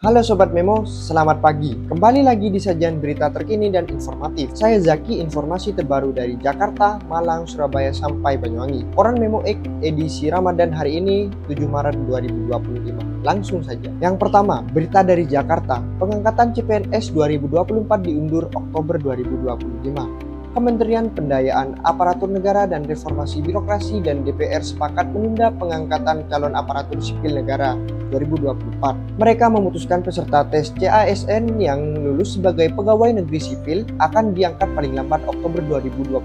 Halo Sobat Memo, selamat pagi. Kembali lagi di sajian berita terkini dan informatif. Saya Zaki, informasi terbaru dari Jakarta, Malang, Surabaya, sampai Banyuwangi. Koran Memo X edisi Ramadan hari ini, 7 Maret 2025. Langsung saja. Yang pertama, berita dari Jakarta. Pengangkatan CPNS 2024 diundur Oktober 2025. Kementerian Pendayaan Aparatur Negara dan Reformasi Birokrasi dan DPR sepakat menunda pengangkatan calon aparatur sipil negara 2024. Mereka memutuskan peserta tes CASN yang lulus sebagai pegawai negeri sipil akan diangkat paling lambat Oktober 2025.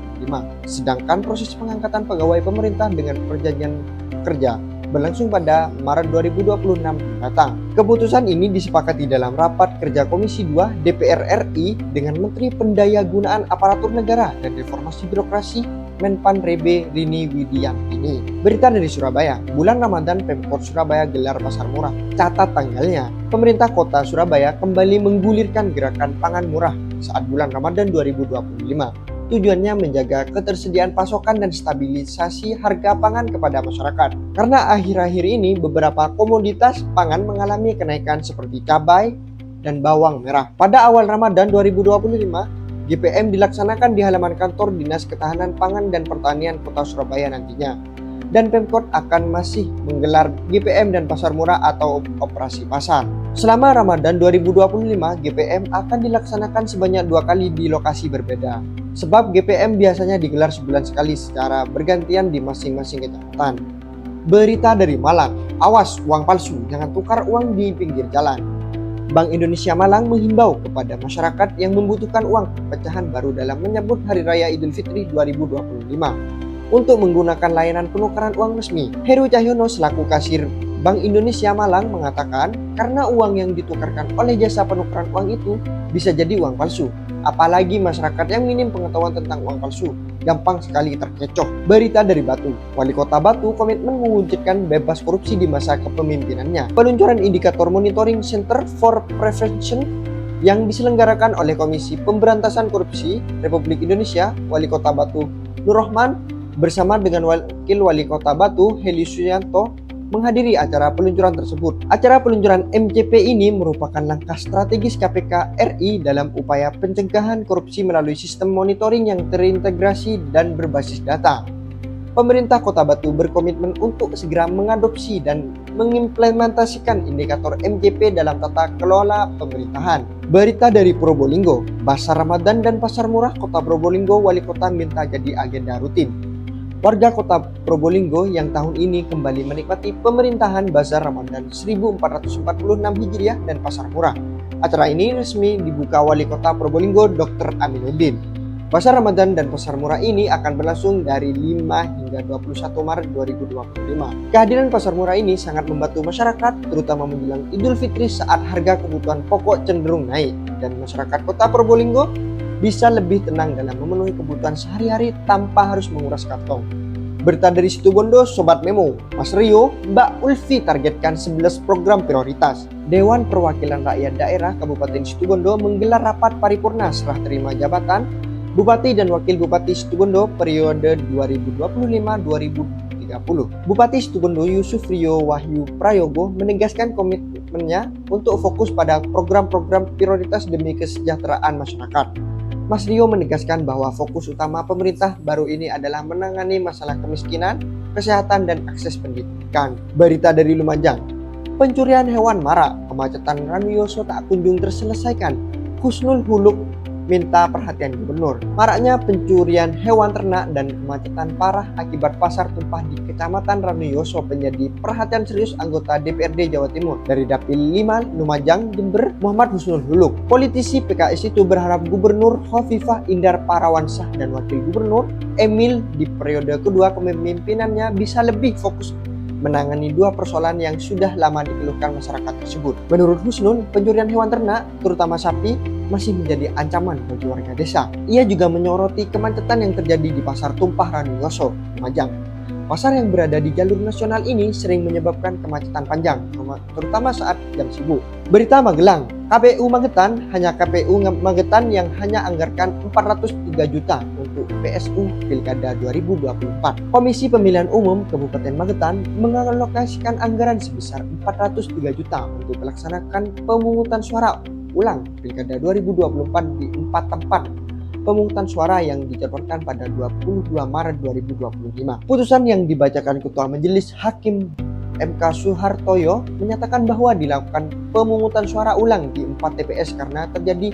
Sedangkan proses pengangkatan pegawai pemerintah dengan perjanjian kerja berlangsung pada Maret 2026 mendatang. Keputusan ini disepakati dalam rapat kerja Komisi 2 DPR RI dengan Menteri Pendayagunaan Aparatur Negara dan Reformasi Birokrasi Menpan RB Rini Widiantini. Berita dari Surabaya, bulan Ramadan Pemkot Surabaya gelar pasar murah. Catat tanggalnya, pemerintah kota Surabaya kembali menggulirkan gerakan pangan murah saat bulan Ramadan 2025. Tujuannya menjaga ketersediaan pasokan dan stabilisasi harga pangan kepada masyarakat. Karena akhir-akhir ini beberapa komoditas pangan mengalami kenaikan seperti cabai dan bawang merah. Pada awal Ramadan 2025, GPM dilaksanakan di halaman kantor Dinas Ketahanan Pangan dan Pertanian Kota Surabaya nantinya. Dan Pemkot akan masih menggelar GPM dan pasar murah atau operasi pasar. Selama Ramadan 2025, GPM akan dilaksanakan sebanyak 2 kali di lokasi berbeda. Sebab GPM biasanya digelar sebulan sekali secara bergantian di masing-masing kecamatan. Berita dari Malang, awas uang palsu, jangan tukar uang di pinggir jalan. Bank Indonesia Malang menghimbau kepada masyarakat yang membutuhkan uang pecahan baru dalam menyambut Hari Raya Idul Fitri 2025 untuk menggunakan layanan penukaran uang resmi. Heru Cahyono selaku kasir Bank Indonesia Malang mengatakan karena uang yang ditukarkan oleh jasa penukaran uang itu bisa jadi uang palsu. Apalagi masyarakat yang minim pengetahuan tentang uang palsu, gampang sekali terkecoh. Berita dari Batu, Wali Kota Batu komitmen mewujudkan bebas korupsi di masa kepemimpinannya. Peluncuran indikator monitoring Center for Prevention yang diselenggarakan oleh Komisi Pemberantasan Korupsi Republik Indonesia, Wali Kota Batu Nur Rahman bersama dengan Wakil Wali Kota Batu Heli Suyanto menghadiri acara peluncuran tersebut. Acara peluncuran MCP ini merupakan langkah strategis KPK RI dalam upaya pencegahan korupsi melalui sistem monitoring yang terintegrasi dan berbasis data. Pemerintah Kota Batu berkomitmen untuk segera mengadopsi dan mengimplementasikan indikator MCP dalam tata kelola pemerintahan. Berita dari Probolinggo, Pasar Ramadan dan Pasar Murah Kota Probolinggo, Wali Kota minta jadi agenda rutin. Warga Kota Probolinggo yang tahun ini kembali menikmati pemerintahan Bazar Ramadan 1446 Hijriah dan Pasar Murah. Acara ini resmi dibuka Wali Kota Probolinggo Dr. Aminuddin. Pasar Ramadan dan Pasar Murah ini akan berlangsung dari 5 hingga 21 Maret 2025. Kehadiran Pasar Murah ini sangat membantu masyarakat, terutama menjelang Idul Fitri saat harga kebutuhan pokok cenderung naik dan masyarakat Kota Probolinggo bisa lebih tenang dalam memenuhi kebutuhan sehari-hari tanpa harus menguras kantong. Berita dari Situbondo, Sobat Memo, Mas Rio, Mbak Ulfi targetkan 11 program prioritas. Dewan Perwakilan Rakyat Daerah Kabupaten Situbondo menggelar rapat paripurna serah terima jabatan Bupati dan Wakil Bupati Situbondo periode 2025-2030. Bupati Situbondo Yusuf Rio Wahyu Prayogo menegaskan komitmennya untuk fokus pada program-program prioritas demi kesejahteraan masyarakat. Mas Rio menegaskan bahwa fokus utama pemerintah baru ini adalah menangani masalah kemiskinan, kesehatan, dan akses pendidikan. Berita dari Lumajang, pencurian hewan marak, kemacetan Ranuyoso tak kunjung terselesaikan. Husnul Huluk minta perhatian gubernur. Maraknya pencurian hewan ternak dan kemacetan parah akibat pasar tumpah di Kecamatan Ranuyoso menjadi perhatian serius anggota DPRD Jawa Timur. Dari Dapil 5 Lumajang, Jember, Muhammad Husnul Huluk. Politisi PKS itu berharap Gubernur Khofifah Indar Parawansyah dan Wakil Gubernur Emil di periode kedua kepemimpinannya bisa lebih fokus menangani dua persoalan yang sudah lama dikeluhkan masyarakat tersebut. Menurut Husnul, pencurian hewan ternak, terutama sapi, masih menjadi ancaman bagi warga desa. Ia juga menyoroti kemacetan yang terjadi di Pasar Tumpah Ranuyoso, Lumajang. Pasar yang berada di jalur nasional ini sering menyebabkan kemacetan panjang, terutama saat jam sibuk. Berita Magelang, KPU Magetan, hanya KPU Magetan yang hanya anggarkan 403 juta untuk PSU Pilkada 2024. Komisi Pemilihan Umum Kabupaten Magetan mengalokasikan anggaran sebesar 403 juta untuk melaksanakan pemungutan suara ulang Pilkada 2024 di 4 tempat pemungutan suara yang dijadwalkan pada 22 Maret 2025. Putusan yang dibacakan Ketua Majelis Hakim MK Suhartoyo menyatakan bahwa dilakukan pemungutan suara ulang di 4 TPS karena terjadi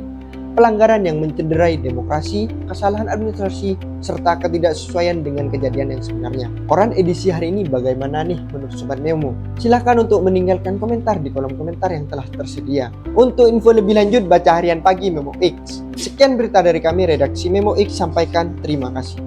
pelanggaran yang mencederai demokrasi, kesalahan administrasi, serta ketidaksesuaian dengan kejadian yang sebenarnya. Koran edisi hari ini bagaimana nih menurut Sobat Memo? Silahkan untuk meninggalkan komentar di kolom komentar yang telah tersedia. Untuk info lebih lanjut, baca harian pagi Memo X. Sekian berita dari kami, redaksi Memo X, sampaikan terima kasih.